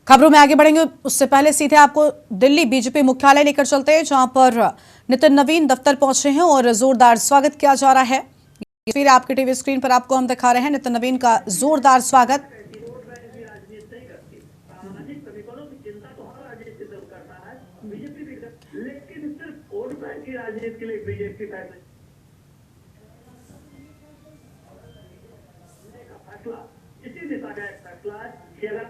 खबरों में आगे बढ़ेंगे उससे पहले सीधे आपको दिल्ली बीजेपी मुख्यालय लेकर चलते हैं, जहां पर नितिन नवीन दफ्तर पहुंचे हैं और जोरदार स्वागत किया जा रहा है। फिर आपके टीवी स्क्रीन पर आपको हम दिखा रहे हैं नितिन नवीन का जोरदार स्वागत। इसी दिशा का एक फैसला है कि अगर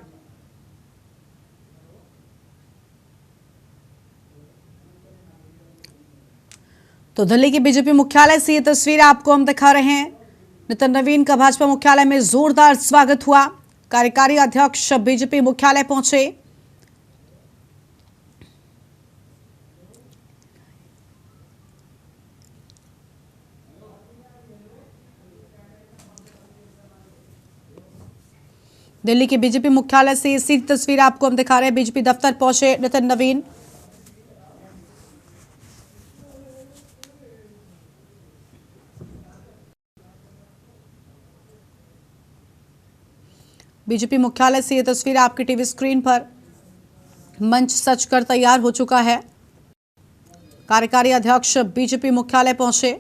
तो दिल्ली की बीजेपी मुख्यालय से ये तस्वीर आपको हम दिखा रहे हैं। नितिन नवीन का भाजपा मुख्यालय में जोरदार स्वागत हुआ। कार्यकारी अध्यक्ष बीजेपी मुख्यालय पहुंचे। दिल्ली के बीजेपी मुख्यालय से इसी तस्वीर आपको हम दिखा रहे हैं। बीजेपी दफ्तर पहुंचे नितिन नवीन। बीजेपी मुख्यालय से ये तस्वीर आपकी टीवी स्क्रीन पर। मंच सज कर तैयार हो चुका है। कार्यकारी अध्यक्ष बीजेपी मुख्यालय पहुंचे।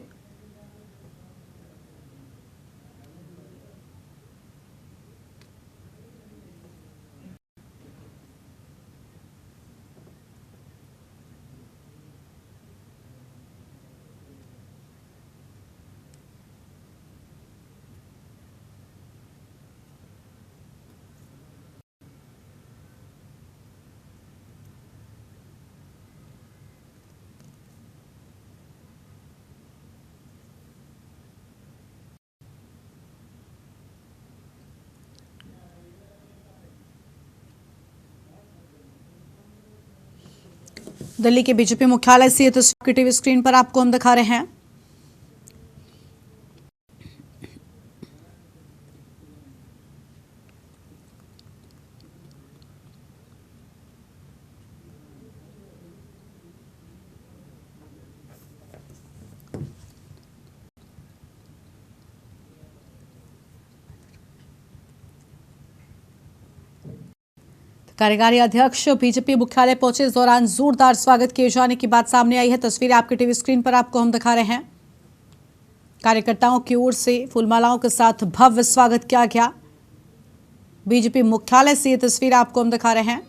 दिल्ली के बीजेपी मुख्यालय से ये तस्वीर टीवी स्क्रीन पर आपको हम दिखा रहे हैं। कार्यकारी अध्यक्ष बीजेपी मुख्यालय पहुंचे। इस दौरान जोरदार स्वागत किए जाने की बात सामने आई है। तस्वीर आपके टीवी स्क्रीन पर आपको हम दिखा रहे हैं। कार्यकर्ताओं की ओर से फूलमालाओं के साथ भव्य स्वागत किया गया। बीजेपी मुख्यालय से ये तस्वीर आपको हम दिखा रहे हैं।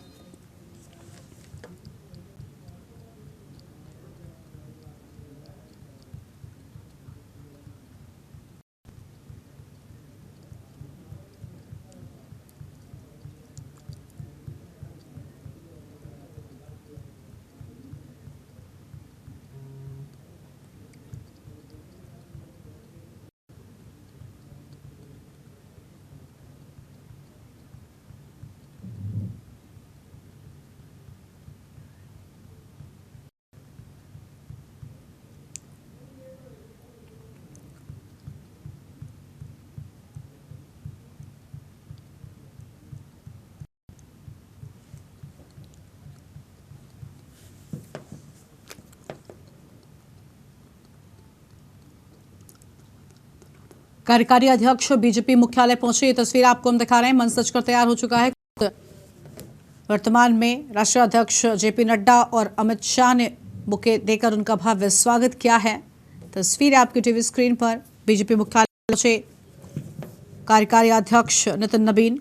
कार्यकारी अध्यक्ष बीजेपी मुख्यालय पहुंचे। ये तस्वीर आपको हम दिखा रहे हैं। मंच सजकर तैयार हो चुका है। वर्तमान में राष्ट्रीय अध्यक्ष जेपी नड्डा और अमित शाह ने बुके देकर उनका भव्य स्वागत किया है। तस्वीर आपकी टीवी स्क्रीन पर। बीजेपी मुख्यालय पहुंचे कार्यकारी अध्यक्ष नितिन नवीन।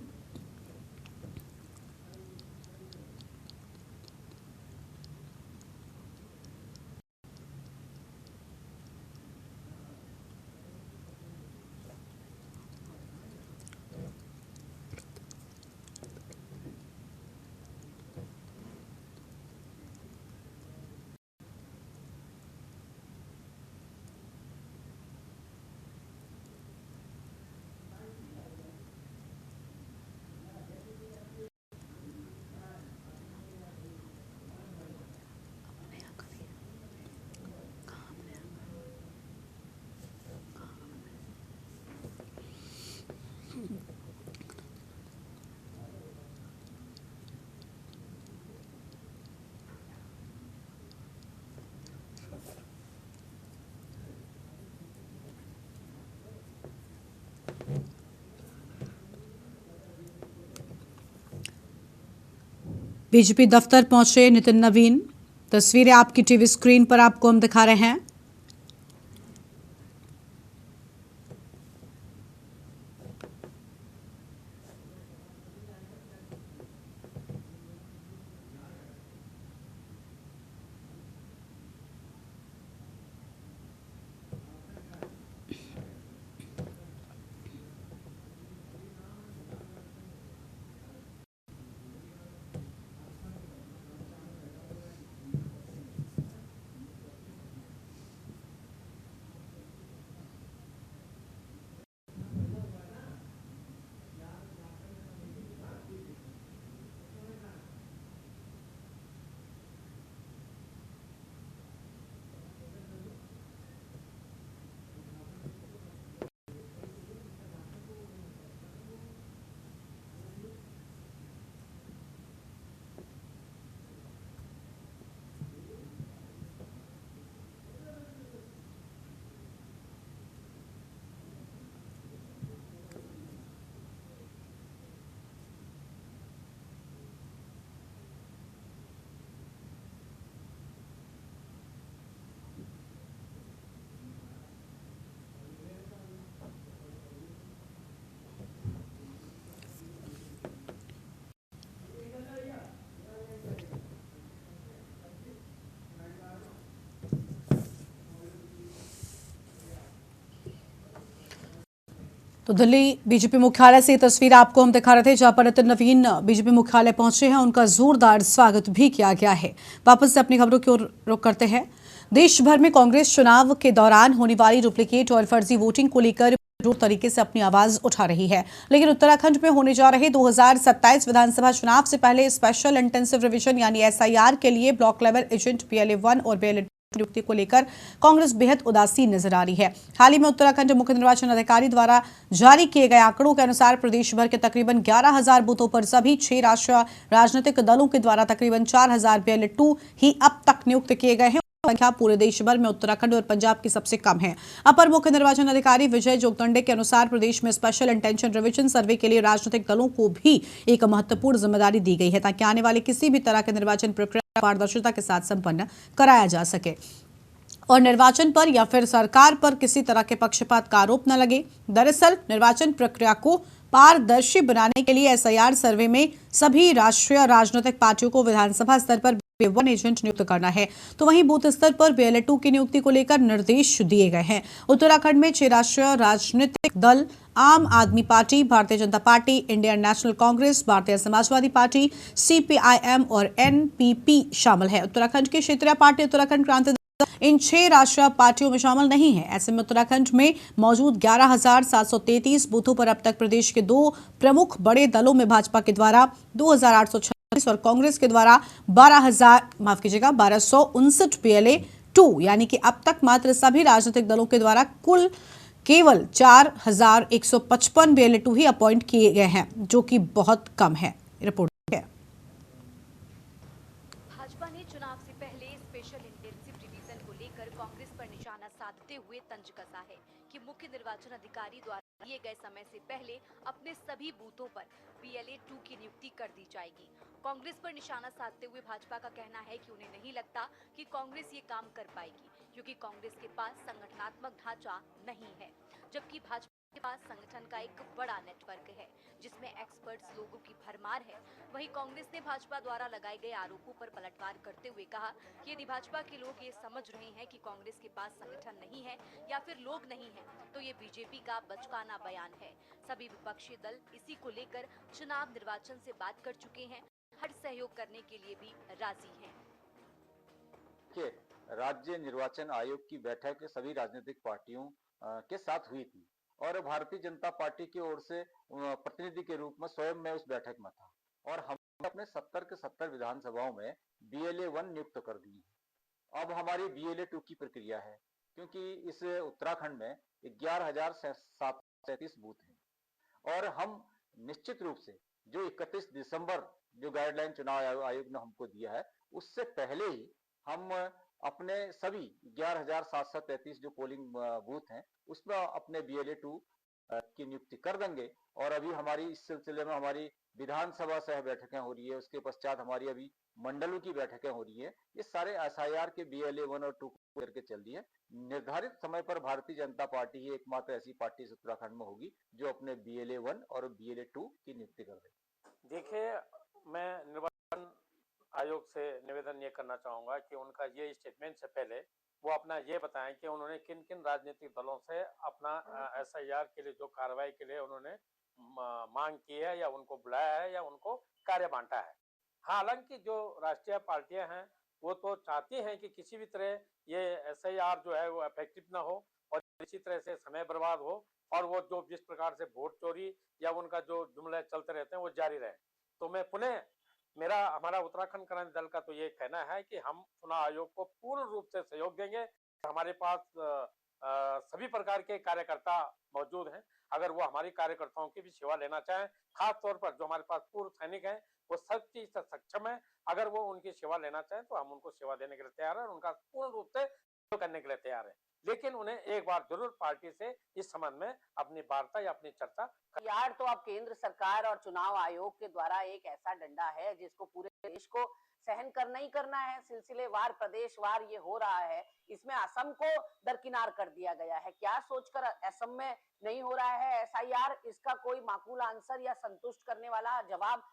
बीजेपी दफ्तर पहुंचे नितिन नवीन। तस्वीरें आपकी टीवी स्क्रीन पर आपको हम दिखा रहे हैं। तो दिल्ली बीजेपी मुख्यालय से ये तस्वीर आपको हम दिखा रहे थे, जहां पर नितिन नवीन बीजेपी मुख्यालय पहुंचे हैं। उनका जोरदार स्वागत भी किया गया है। वापस से अपनी खबरों की ओर रुख करते हैं। देश भर में कांग्रेस चुनाव के दौरान होने वाली डुप्लीकेट और फर्जी वोटिंग को लेकर तरीके से अपनी आवाज उठा रही है, लेकिन उत्तराखंड में होने जा रहे 2027 विधानसभा चुनाव से पहले स्पेशल इंटेंसिव रिवीजन यानी एसआईआर के लिए ब्लॉक लेवल एजेंट BLA 1 और BLA 2 नियुक्ति को लेकर कांग्रेस बेहद उदासीन नजर आ रही है। हाल ही में उत्तराखंड मुख्य निर्वाचन अधिकारी द्वारा जारी किए गए आंकड़ों के अनुसार प्रदेश भर के तकरीबन 11,000 बूथों पर सभी 6 राष्ट्रीय राजनीतिक दलों के द्वारा तकरीबन 4,000 BLA 2 ही अब तक नियुक्त किए गए हैं। संख्या पूरे देश भर में उत्तराखंड और पंजाब की सबसे कम है। अपर मुख्य निर्वाचन अधिकारी विजय जोगदंडे के अनुसार प्रदेश में स्पेशल इंटेंशन रिवीजन सर्वे के लिए राजनीतिक दलों को भी एक महत्वपूर्ण जिम्मेदारी दी गई है, ताकि आने वाले किसी भी तरह के निर्वाचन प्रक्रिया पारदर्शिता के साथ संपन्न कराया जा सके और निर्वाचन पर या फिर सरकार पर किसी तरह के पक्षपात का आरोप न लगे। दरअसल निर्वाचन प्रक्रिया को पारदर्शी बनाने के लिए एसआईआर सर्वे में सभी राष्ट्रीय राजनीतिक पार्टियों को विधानसभा स्तर पर BLA 1 एजेंट नियुक्त करना है, तो वहीं बूथ स्तर पर BLA 2 की नियुक्ति को लेकर निर्देश दिए गए हैं। उत्तराखंड में 6 राष्ट्रीय राजनीतिक दल आम आदमी party, Bharatiya Janata party, Indian national Congress, भारतीय समाजवादी पार्टी, CPIM और NPP शामिल है। उत्तराखंड की क्षेत्रीय पार्टी उत्तराखंड क्रांति इन 6 राष्ट्रीय पार्टियों में शामिल नहीं है। ऐसे में उत्तराखंड में मौजूद 11,733 बूथों पर अब तक प्रदेश के 2 प्रमुख बड़े दलों में भाजपा के द्वारा 2,836 और कांग्रेस के द्वारा 1259 BLA 2 यानी कि अब तक मात्र सभी राजनीतिक दलों के द्वारा कुल केवल 4,155 BLA 2 ही अपॉइंट किए गए हैं, जो कि बहुत कम है। रिपोर्ट है। भाजपा ने चुनाव से पहले स्पेशल इंटेंसिव रिवीजन को लेकर कांग्रेस पर निशाना साधते हुए तंज कसा है कि मुख्य निर्वाचन अधिकारी द्वारा दिए गए समय से पहले अपने सभी बूथों पर BLA 2 की नियुक्ति कर दी जाएगी। कांग्रेस पर निशाना साधते हुए भाजपा का कहना है कि उन्हें नहीं लगता कि कांग्रेस ये काम कर पाएगी, क्योंकि कांग्रेस के पास संगठनात्मक ढांचा नहीं है, जबकि भाजपा के पास संगठन का एक बड़ा नेटवर्क है जिसमें एक्सपर्ट्स लोगों की भरमार है। वहीं कांग्रेस ने भाजपा द्वारा लगाए गए आरोपों पर पलटवार करते हुए कहा कि यदि भाजपा के लोग ये समझ रहे हैं कि कांग्रेस के पास संगठन नहीं है या फिर लोग नहीं है, तो ये बीजेपी का बचकाना बयान है। सभी विपक्षी दल इसी को लेकर चुनाव निर्वाचन से बात कर चुके हैं, हर सहयोग करने के लिए भी राजी हैं। राज्य निर्वाचन आयोग की बैठक सभी राजनीतिक पार्टियों के साथ हुई थी और भारतीय जनता पार्टी की ओर से प्रतिनिधि के रूप में स्वयं मैं उस बैठक में था और हमने अपने 70 के 70 विधानसभाओं में BLA 1 नियुक्त कर दी है। अब हमारी BLA 2 की प्रक्रिया है, क्योंकि इस उत्तराखंड में 11,733 बूथ हैं और हम निश्चित रूप से जो 31 दिसंबर जो गाइडलाइन चुनाव आयोग ने हमको दिया है, उससे पहले ही हम अपने सभी 11,733 जो पोलिंग बूथ हैं उसमें अपने BLA 2 की नियुक्ति कर देंगे और अभी हमारी इस सिलसिले में हमारी विधानसभा सह बैठकें हो रही है, उसके पश्चात हमारी अभी मंडलों की बैठकें हो रही है। ये सारे एसआईआर के BLA 1 और 2 को करके चल रही है। निर्धारित समय पर भारतीय जनता पार्टी ही एकमात्र ऐसी पार्टी इस उत्तराखंड में होगी जो अपने BLA 1 और BLA 2 की नियुक्ति कर रही। देखिए, मैं निर्वाचन आयोग से निवेदन ये करना चाहूंगा कि उनका ये स्टेटमेंट से पहले वो अपना ये बताएं कि उन्होंने किन किन राजनीतिक दलों से अपना SIR के लिए जो कार्रवाई के लिए उन्होंने मांग की है या उनको बुलाया है या उनको कार्य बांटा है। हालांकि जो राष्ट्रीय पार्टियां हैं वो तो चाहती हैं कि किसी भी तरह ये SIR जो है वो इफेक्टिव ना हो और इसी तरह से समय बर्बाद हो और वो जो जिस प्रकार से वोट चोरी या उनका जो जुमले चलते रहते हैं वो जारी रहे। तो मैं पुनः हमारा उत्तराखंड क्रांति दल का तो ये कहना है कि हम चुनाव आयोग को पूर्ण रूप से सहयोग देंगे। हमारे पास सभी प्रकार के कार्यकर्ता मौजूद हैं। अगर वो हमारी कार्यकर्ताओं की भी सेवा लेना चाहें, खास तौर पर जो हमारे पास पूर्व सैनिक हैं वो सब चीज से सक्षम है। अगर वो उनकी सेवा लेना चाहें तो हम उनको सेवा देने के लिए तैयार हैं और उनका पूर्ण रूप से सहयोग करने के लिए तैयार है। लेकिन उन्हें एक बार जरूर पार्टी से इस संबंध में अपनी वार्ता या अपनी चर्चा यार तो अब केंद्र सरकार और चुनाव आयोग के द्वारा एक ऐसा डंडा है जिसको पूरे देश को सहन करना ही करना है। सिलसिलेवार प्रदेशवार ये हो रहा है। इसमें असम को दरकिनार कर दिया गया है। क्या सोचकर असम में नहीं हो रहा है SIR? इसका कोई माकूल आंसर या संतुष्ट करने वाला जवाब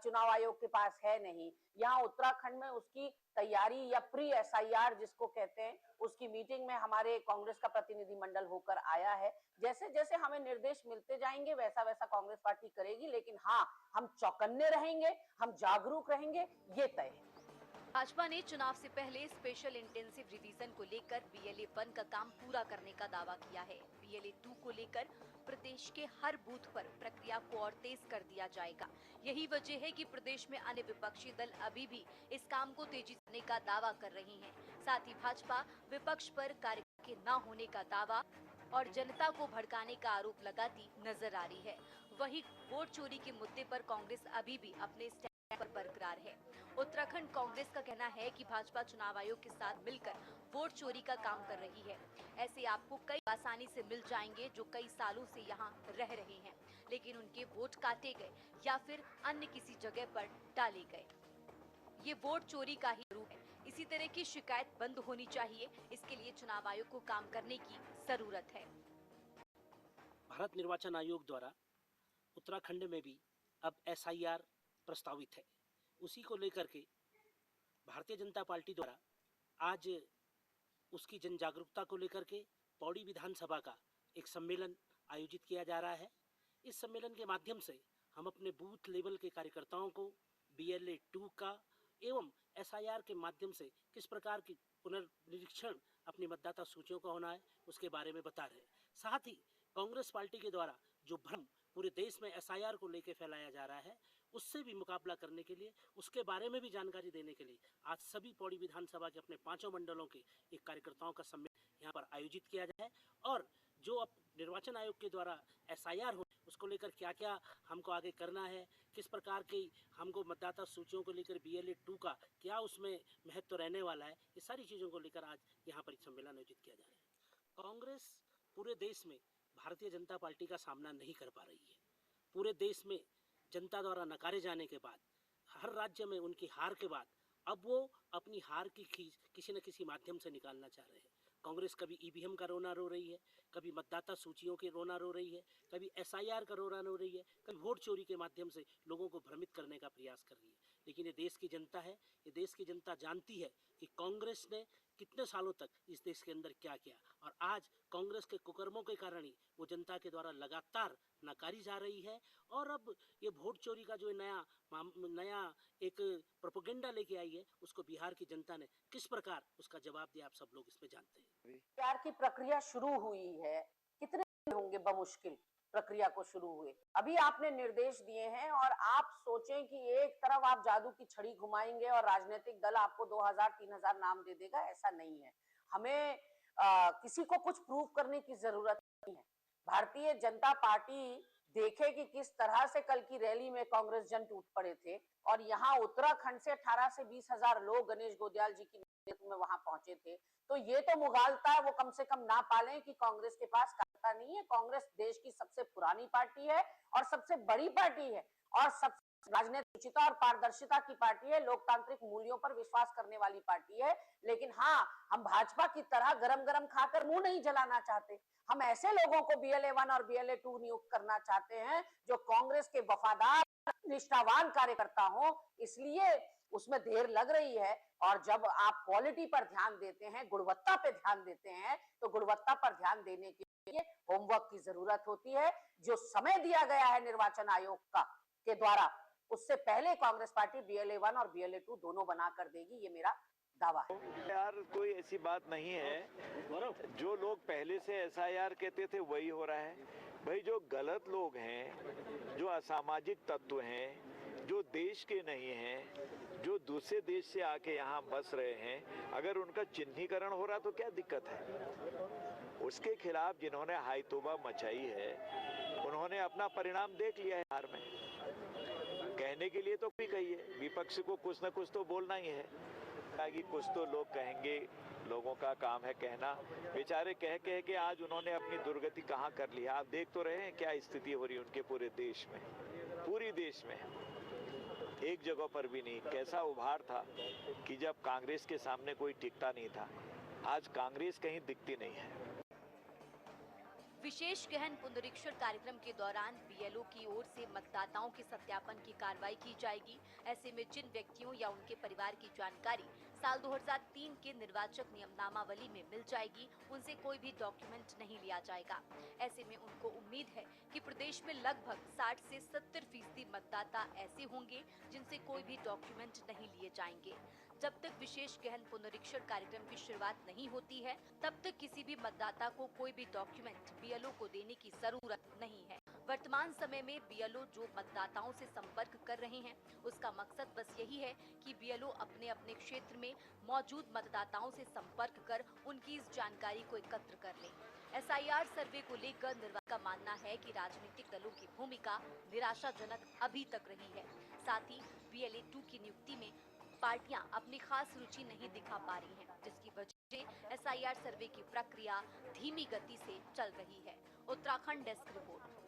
चुनाव आयोग के पास है नहीं। यहाँ उत्तराखंड में उसकी तैयारी या प्री SIR जिसको कहते हैं, उसकी मीटिंग में हमारे कांग्रेस का प्रतिनिधि मंडल होकर आया है। जैसे जैसे हमें निर्देश मिलते जाएंगे वैसा वैसा कांग्रेस पार्टी करेगी, लेकिन हाँ, हम चौकन्ने रहेंगे, हम जागरूक रहेंगे, ये तय है। भाजपा ने चुनाव से पहले स्पेशल इंटेंसिव रिवीजन को लेकर BLA 1 का काम पूरा करने का दावा किया है। BLA 2 को लेकर प्रदेश के हर बूथ पर प्रक्रिया को और तेज कर दिया जाएगा। यही वजह है कि प्रदेश में अन्य विपक्षी दल अभी भी इस काम को तेजी करने का दावा कर रही हैं। साथ ही भाजपा विपक्ष पर कार्य के न होने का दावा और जनता को भड़काने का आरोप लगाती नजर आ रही है। वहीं वोट चोरी के मुद्दे पर कांग्रेस अभी भी अपने स्टैंड पर बरकरार है। उत्तराखंड कांग्रेस का कहना है कि भाजपा चुनाव आयोग के साथ मिलकर वोट चोरी का काम कर रही है। ऐसे आपको कई आसानी से मिल जाएंगे जो कई सालों से यहाँ रह रहे हैं, लेकिन उनके वोट काटे गए या फिर अन्य किसी जगह पर डाले गए। ये वोट चोरी का ही रूप है। इसी तरह की शिकायत बंद होनी चाहिए। इसके लिए चुनाव आयोग को काम करने की जरूरत है। भारत निर्वाचन आयोग द्वारा उत्तराखंड में भी अब SIR प्रस्तावित है। उसी को लेकर के भारतीय जनता पार्टी द्वारा आज उसकी जन जागरूकता को लेकर के पौड़ी विधानसभा का एक सम्मेलन आयोजित किया जा रहा है। इस सम्मेलन के माध्यम से हम अपने बूथ लेवल के कार्यकर्ताओं को BLA 2 का एवं SIR के माध्यम से किस प्रकार की पुनर्निरीक्षण अपनी मतदाता सूचियों का होना है उसके बारे में बता रहे हैं। साथ ही कांग्रेस पार्टी के द्वारा जो भ्रम पूरे देश में SIR को लेकर फैलाया जा रहा है उससे भी मुकाबला करने के लिए, उसके बारे में भी जानकारी देने के लिए आज सभी पौड़ी विधानसभा के अपने 5 मंडलों के एक कार्यकर्ताओं का सम्मेलन यहाँ पर आयोजित किया जाए और जो अब निर्वाचन आयोग के द्वारा SIR हो उसको लेकर क्या क्या हमको आगे करना है, किस प्रकार की हमको मतदाता सूचियों को लेकर BLA 2 का क्या उसमें महत्व रहने वाला है, ये सारी चीज़ों को लेकर आज यहाँ पर एक सम्मेलन आयोजित किया जा रहा है। कांग्रेस पूरे देश में भारतीय जनता पार्टी का सामना नहीं कर पा रही है। पूरे देश में जनता द्वारा नकारे जाने के बाद, हर राज्य में उनकी हार के बाद अब वो अपनी हार की खींच किसी न किसी माध्यम से निकालना चाह रहे हैं। कांग्रेस कभी EVM का रोना रो रही है, कभी मतदाता सूचियों के रोना रो रही है, कभी SIR का रोना रो रही है, कभी वोट चोरी के माध्यम से लोगों को भ्रमित करने का प्रयास कर रही है। लेकिन ये देश की जनता है, ये देश की जनता जानती है कि कांग्रेस ने कितने सालों तक इस देश के अंदर क्या किया और आज कांग्रेस के कुकर्मों के कारण ही वो जनता के द्वारा लगातार नकारी जा रही है। और अब ये वोट चोरी का जो नया एक प्रोपेगेंडा लेके आई है उसको बिहार की जनता ने किस प्रकार उसका जवाब दिया आप सब लोग इसमें जानते हैं। प्यार की प्रक्रिया शुरू हुई है, कितने दिन होंगे बमुश्किल प्रक्रिया को शुरू हुए। अभी आपने निर्देश दिए हैं और आप सोचें कि एक तरफ आप जादू की छड़ी घुमाएंगे और राजनीतिक दल आपको 2000-3000 नाम दे देगा, ऐसा नहीं है। हमें किसी को कुछ प्रूव करने की जरूरत नहीं है। भारतीय जनता पार्टी देखे कि किस तरह से कल की रैली में कांग्रेस जन टूट पड़े थे और यहाँ उत्तराखंड से 18 से 20,000 लोग गणेश गोदियाल जी की नेतृत्व में वहां पहुंचे थे। तो ये तो मुगालता है, वो कम से कम ना पालें कि कांग्रेस के पास कार्यकर्ता नहीं है। कांग्रेस देश की सबसे पुरानी पार्टी है और सबसे बड़ी पार्टी है और सब राजनीतिक उचितता और पारदर्शिता की पार्टी है, लोकतांत्रिक मूल्यों पर विश्वास करने वाली पार्टी है। लेकिन हाँ, हम भाजपा की तरह गरम गरम खाकर मुंह नहीं जलाना चाहते। हम ऐसे लोगों को BLA 1 और BLA 2 नियुक्त करना चाहते हैं जो कांग्रेस के वफादार निष्ठावान कार्यकर्ता हो, इसलिए उसमें देर लग रही है। और जब आप क्वालिटी पर ध्यान देते हैं, गुणवत्ता पे ध्यान देते हैं, तो गुणवत्ता पर ध्यान देने के लिए होमवर्क की जरूरत होती है। जो समय दिया गया है निर्वाचन आयोग का के द्वारा, उससे पहले कांग्रेस पार्टी BLA 1 और BLA 2 दोनों बना कर देगी, ये मेरा दावा है। यार कोई ऐसी बात नहीं है, जो लोग पहले से SIR कहते थे वही हो रहा है। भाई जो गलत लोग हैं, जो असामाजिक तत्व हैं, जो देश के नहीं हैं, जो दूसरे देश से आके यहाँ बस रहे हैं, अगर उनका चिन्हीकरण हो रहा तो क्या दिक्कत है? उसके खिलाफ जिन्होंने हाई तौबा मचाई है, उन्होंने अपना परिणाम देख लिया है हार में। कहने के लिए तो कोई कहिए, विपक्ष को कुछ न कुछ तो बोलना ही है कि कुछ तो लोग कहेंगे, लोगों का काम है कहना। बेचारे कह कह के आज उन्होंने अपनी दुर्गति कहाँ कर लिया। आप देख तो रहे हैं क्या स्थिति हो रही है उनके पूरे देश में, पूरी देश में, एक जगह पर भी नहीं। कैसा उभार था कि जब कांग्रेस के सामने कोई टिकता नहीं था, आज कांग्रेस कहीं दिखती नहीं है। विशेष गहन पुनरीक्षण कार्यक्रम के दौरान BLO की ओर से मतदाताओं के सत्यापन की कार्रवाई की जाएगी। ऐसे में जिन व्यक्तियों या उनके परिवार की जानकारी साल 2003 के निर्वाचक नियमनामावली में मिल जाएगी, उनसे कोई भी डॉक्यूमेंट नहीं लिया जाएगा। ऐसे में उनको उम्मीद है कि प्रदेश में लगभग 60 से 70% मतदाता ऐसे होंगे जिनसे कोई भी डॉक्यूमेंट नहीं लिए जाएंगे। जब तक विशेष गहन पुनरीक्षण कार्यक्रम की शुरुआत नहीं होती है, तब तक किसी भी मतदाता को कोई भी डॉक्यूमेंट BLO को देने की जरूरत नहीं है। वर्तमान समय में BLO जो मतदाताओं से संपर्क कर रहे हैं, उसका मकसद बस यही है कि BLO अपने अपने क्षेत्र में मौजूद मतदाताओं से संपर्क कर उनकी इस जानकारी को एकत्र कर लें। SIR सर्वे को लेकर निर्वाचक का मानना है कि राजनीतिक दलों की भूमिका निराशाजनक अभी तक रही है। साथ ही BLA 2 की नियुक्ति में पार्टियां अपनी खास रुचि नहीं दिखा पा रही हैं, जिसकी वजह से SIR सर्वे की प्रक्रिया धीमी गति से चल रही है। Uttarakhand desk report.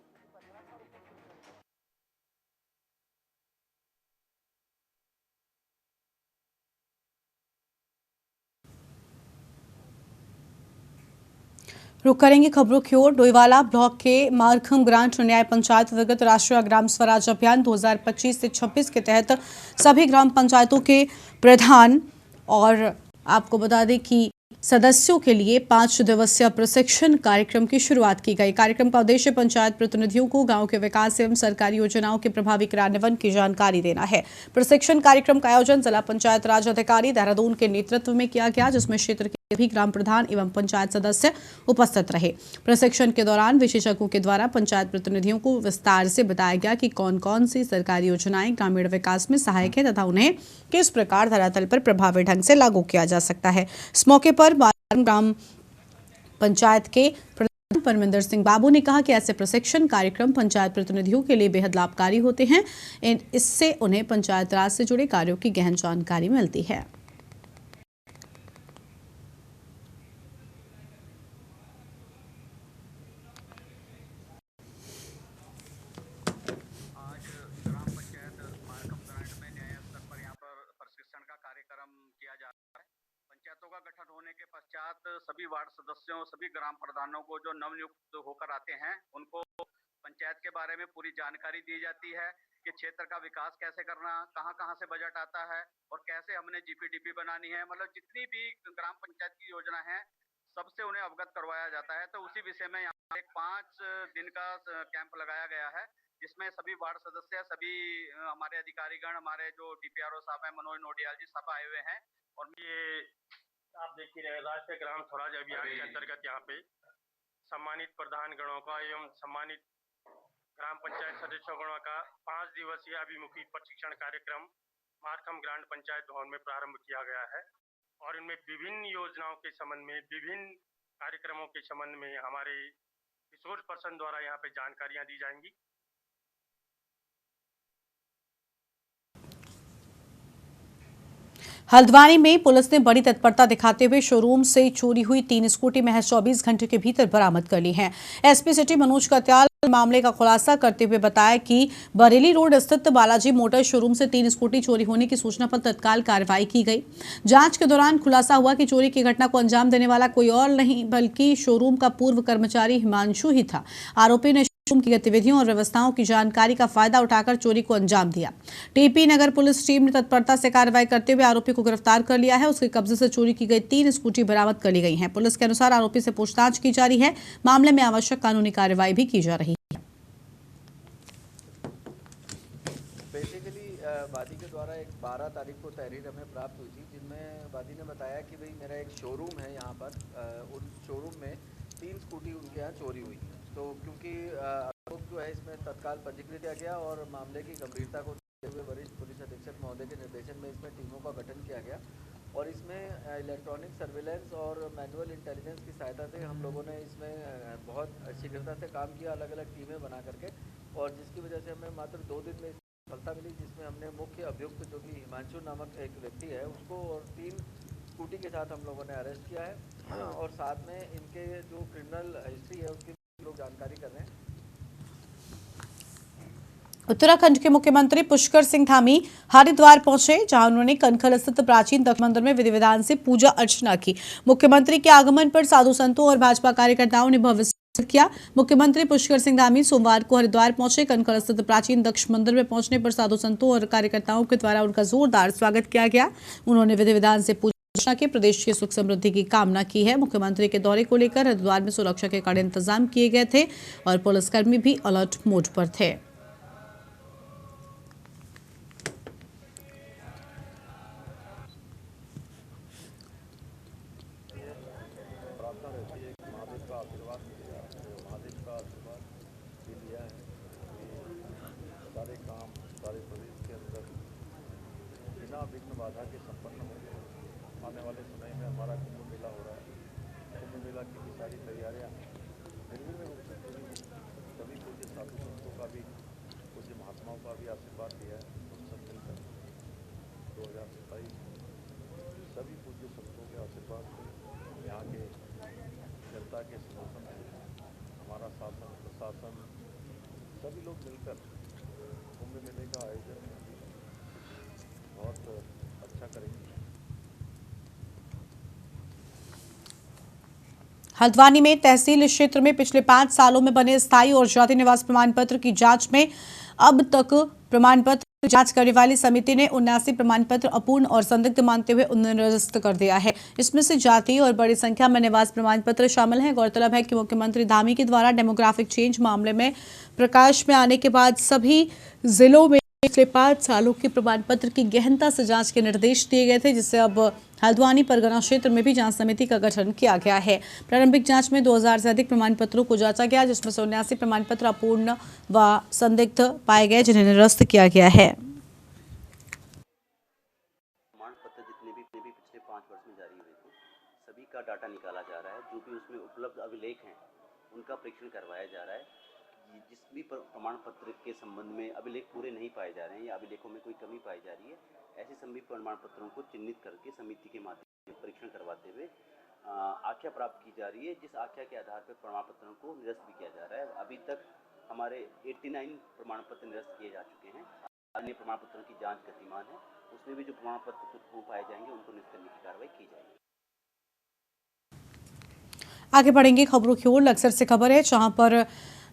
रुक करेंगे खबरों की ओर। डोईवाला ब्लॉक के मारखम ग्रांट न्याय पंचायत विगत राष्ट्रीय ग्राम स्वराज अभियान 2025 से 26 के तहत सभी ग्राम पंचायतों के प्रधान और आपको बता दें कि सदस्यों के लिए 5 दिवसीय प्रशिक्षण कार्यक्रम की शुरुआत की गई। कार्यक्रम का उद्देश्य पंचायत प्रतिनिधियों को गांव के विकास एवं सरकारी योजनाओं के प्रभावी क्रियान्वयन की जानकारी देना है। प्रशिक्षण कार्यक्रम का आयोजन जिला पंचायत राज अधिकारी देहरादून के नेतृत्व में किया गया, जिसमें क्षेत्र के सभी ग्राम प्रधान एवं पंचायत सदस्य उपस्थित रहे। प्रशिक्षण के दौरान विशेषज्ञों के द्वारा पंचायत प्रतिनिधियों को विस्तार से बताया गया कि कौन कौन सी सरकारी योजनाएं ग्रामीण विकास में सहायक है तथा उन्हें किस प्रकार धरातल पर प्रभावी ढंग से लागू किया जा सकता है। इस मौके पर ग्राम पंचायत के प्रधान परमिंदर सिंह बाबू ने कहा कि ऐसे प्रशिक्षण कार्यक्रम पंचायत प्रतिनिधियों के लिए बेहद लाभकारी होते हैं। इससे उन्हें पंचायत राज से जुड़े कार्यों की गहन जानकारी मिलती है। का गठन होने के पश्चात सभी वार्ड सदस्यों, सभी ग्राम प्रधानों को जो नवनियुक्त होकर आते हैं, उनको पंचायत के बारे में पूरी जानकारी दी जाती है कि क्षेत्र का विकास कैसे करना, कहां कहां से बजट आता है और कैसे हमने GPDP बनानी है। मतलब जितनी भी ग्राम पंचायत की योजना है, सबसे उन्हें अवगत करवाया जाता है। तो उसी विषय में यहाँ एक 5 दिन का कैंप लगाया गया है, जिसमें सभी वार्ड सदस्य, सभी हमारे अधिकारीगण, हमारे जो DPRO साहब हैं मनोज नोडियाल जी, सब आए हुए हैं। और ये आप देख ही रहे, राष्ट्रीय ग्राम स्वराज अभियान के अंतर्गत यहाँ पे सम्मानित प्रधान गणों का एवं सम्मानित ग्राम पंचायत सदस्यों गणों का 5 दिवसीय अभिमुखी प्रशिक्षण कार्यक्रम मारखम ग्राम पंचायत भवन में प्रारंभ किया गया है। और इनमें विभिन्न योजनाओं के संबंध में, विभिन्न कार्यक्रमों के संबंध में हमारे रिसोर्स पर्सन द्वारा यहाँ पे जानकारियां दी जाएंगी। हल्द्वानी में पुलिस ने बड़ी तत्परता दिखाते हुए शोरूम से चोरी हुई 3 स्कूटी महज 24 घंटे के भीतर बरामद कर ली हैं। SP सिटी मनोज कत्याल मामले का खुलासा करते हुए बताया कि बरेली रोड स्थित बालाजी मोटर शोरूम से 3 स्कूटी चोरी होने की सूचना पर तत्काल कार्रवाई की गई। जांच के दौरान खुलासा हुआ कि चोरी की घटना को अंजाम देने वाला कोई और नहीं बल्कि शोरूम का पूर्व कर्मचारी हिमांशु ही था। आरोपी ने शोरूम की गतिविधियों और व्यवस्थाओं की जानकारी का फायदा उठाकर चोरी को अंजाम दिया। टीपी नगर पुलिस टीम ने तत्परता से कार्रवाई करते हुए आरोपी को गिरफ्तार कर लिया है। उसके कब्जे से चोरी की गई 3 स्कूटी बरामद कर ली गई हैं। पुलिस के अनुसार आरोपी से पूछताछ की जा रही है। मामले में आवश्यक कानूनी कार्रवाई भी की जा रही है। बेसिकली वादी के द्वारा एक 12 तारीख को तहरीर हमें प्राप्त हुई थी, जिनमें वादी ने बताया कि भाई मेरा एक शोरूम है यहाँ पर, उन शोरूम में 3 स्कूटी उनके यहाँ चोरी हुई। तो क्योंकि आरोप जो है इसमें तत्काल पंजीकृत किया गया और मामले की गंभीरता को देखते हुए वरिष्ठ पुलिस अधीक्षक महोदय के निर्देशन में इसमें टीमों का गठन किया गया और इसमें इलेक्ट्रॉनिक सर्विलेंस और मैनुअल इंटेलिजेंस की सहायता से हम लोगों ने इसमें बहुत शीघ्रता से काम किया, अलग अलग टीमें बना करके, और जिसकी वजह से हमें मात्र 2 दिन में सफलता मिली, जिसमें हमने मुख्य अभियुक्त जो कि हिमांशु नामक एक व्यक्ति है उसको और 3 स्कूटी के साथ हम लोगों ने अरेस्ट किया है और साथ में इनके जो क्रिमिनल हिस्ट्री है उसकी लोग जानकारी कर रहे हैं। उत्तराखंड के मुख्यमंत्री पुष्कर सिंह धामी हरिद्वार पहुंचे, जहां उन्होंने कनखल स्थित प्राचीन तख्त मंदिर में विधि विधान से पूजा अर्चना की। मुख्यमंत्री के आगमन पर साधु संतों और भाजपा कार्यकर्ताओं ने भव्य स्वागत किया। मुख्यमंत्री पुष्कर सिंह धामी सोमवार को हरिद्वार पहुंचे। कनखल स्थित प्राचीन तख्त मंदिर में पहुंचने पर साधु संतों और कार्यकर्ताओं के द्वारा उनका जोरदार स्वागत किया गया। उन्होंने विधि विधान से पूजा अर्चना के प्रदेश की सुख समृद्धि की कामना की है। मुख्यमंत्री के दौरे को लेकर हरिद्वार में सुरक्षा के कड़े इंतजाम किए गए थे और पुलिसकर्मी भी अलर्ट मोड पर थे। सारे काम सारे प्रदेश के अंदर बिना विघ्न बाधा के संपन्न हो गए। आने वाले समय में हमारा कुंभ मेला हो रहा है। कुंभ मेला की भी सारी तैयारियां निर्विघ्न रूप से पूरी हुई। सभी पूज्य साधु संतों का भी, पूज्य महात्माओं का भी आशीर्वाद लिया है। उन सब मिलकर 2027 सभी पूज्य संतों के आशीर्वाद से यहाँ के जनता के समर्थन से हमारा शासन प्रशासन सभी लोग मिलकर कुंभ मेले का आयोजन बहुत अच्छा करेंगे। हल्द्वानी में तहसील क्षेत्र में पिछले 5 सालों में बने स्थायी और जाति निवास प्रमाण पत्र की जांच में अब तक प्रमाण पत्र जांच करने वाली समिति ने 79 प्रमाण पत्र अपूर्ण और संदिग्ध मानते हुए उन्हें निरस्त कर दिया है। इसमें से जाति और बड़ी संख्या में निवास प्रमाण पत्र शामिल हैं। गौरतलब है कि मुख्यमंत्री धामी के द्वारा डेमोग्राफिक चेंज मामले में प्रकाश में आने के बाद सभी जिलों में पिछले 5 सालों के प्रमाण पत्र की गहनता से जांच के निर्देश दिए गए थे, जिससे अब हल्द्वानी परगना क्षेत्र में भी जांच समिति का गठन किया गया है। प्रारंभिक जांच में 2000 से अधिक प्रमाण पत्रों को जांचा गया, जिसमें से 79 प्रमाण पत्र अपूर्ण व संदिग्ध पाए गए, जिन्हें निरस्त किया गया है। प्रमाण पत्र जितने भी पिछले 5 वर्ष में जारी हुए थे, सभी का डाटा निकाला जा रहा है। जो भी उसमें उपलब्ध अभिलेख हैं उनका परीक्षण करवाया जा रहा है। जिस भी प्रमाण पत्र के संबंध में अभिलेख पूरे नहीं पाए जा रहे हैं या अभिलेखों में कोई कमी पाई जा रही है, ऐसे सभी प्रमाण पत्रों को चिन्हित करके समिति के माध्यम से परीक्षण करवाते हुए आख्या प्राप्त की जा रही है, जिस आख्या के आधार पर प्रमाण पत्रों को निरस्त भी किया जा रहा है। अभी तक हमारे 89 प्रमाण पत्र निरस्त किए जा चुके हैं। अन्य प्रमाण पत्रों की जांच गतिमान है, उसमें भी जो प्रमाण पत्र कुछ पाए जाएंगे उनको निरस्त करने की कार्रवाई की जाएगी। आगे बढ़ेंगे खबरों की ओर। अक्सर से खबर है, जहां पर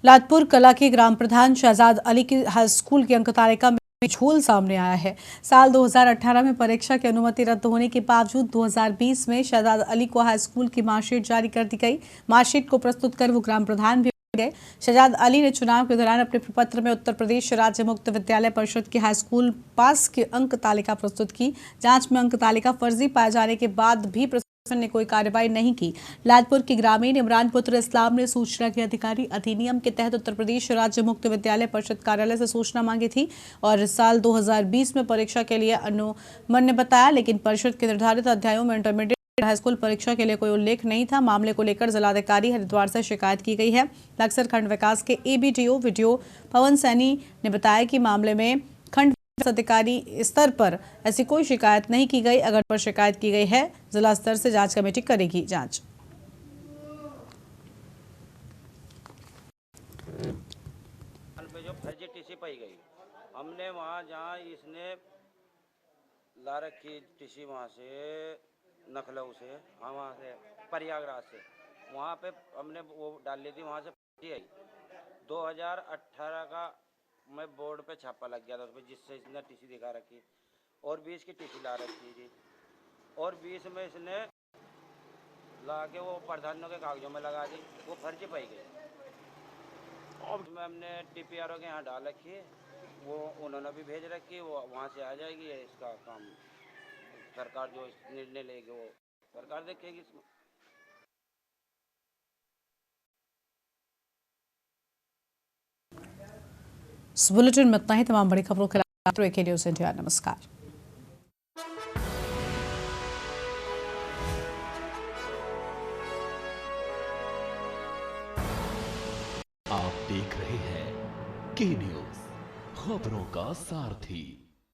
लादपुर कला के ग्राम प्रधान शहजाद अली की हाई स्कूल की अंक तालिका में झोल सामने आया है। साल 2018 में परीक्षा की अनुमति रद्द होने के बावजूद 2020 में शहजाद अली को हाई स्कूल की मार्कशीट जारी कर दी गई। मार्कशीट को प्रस्तुत कर वो ग्राम प्रधान भी गए। शहजाद अली ने चुनाव के दौरान अपने प्रपत्र में उत्तर प्रदेश राज्य मुक्त विद्यालय परिषद की हाई स्कूल पास की अंक तालिका प्रस्तुत की। जांच में अंक तालिका फर्जी पाए जाने के बाद भी ने कोई कार्रवाई नहीं की। लादपुर की ग्रामीण इमरान पुत्र इस्लाम ने सूचना के अधिकारी अधिनियम के तहत उत्तर प्रदेश राज्य मुक्त विद्यालय परिषद कार्यालय से सूचना मांगी थी और साल 2020 में परीक्षा के लिए अनुमन्य बताया, लेकिन परिषद के निर्धारित अध्यायों में इंटरमीडिएट हाई स्कूल परीक्षा के लिए कोई उल्लेख नहीं था। मामले को लेकर जिलाधिकारी हरिद्वार से शिकायत की गई है। लक्सर खंड विकास के एबीडीओ वीडियो पवन सैनी ने बताया कि मामले में खंड अधिकारी स्तर पर ऐसी कोई शिकायत नहीं की गई। अगर पर शिकायत की गई है, जिला स्तर से जांच कमेटी करेगी जांच। हमने वहाँ जहाँ इसने ला रखी टीसी वहाँ से लखनऊ से, हाँ वहाँ से प्रयागराज से, वहाँ पे हमने वो डाल ली थी, वहाँ से आई 2018 का मैं बोर्ड पे छापा लग गया था उस पर, जिससे इसने टीसी दिखा रखी और 20 की टीसी ला रखी थी और 20 में इसने ला के वो प्रधानों के कागजों में लगा दी, वो फर्जी पाई गई। और उसमें हमने TPRO के यहाँ डाल रखी है, वो उन्होंने भी भेज रखी है, वो वहाँ से आ जाएगी। इसका काम सरकार जो निर्णय लेगी वो सरकार देखेगी इसमें। इस बुलेटिन में इतना ही। तमाम बड़ी खबरों के लिए AK न्यूज़ इंडिया। नमस्कार। आप देख रहे हैं K न्यूज़, खबरों का सारथी।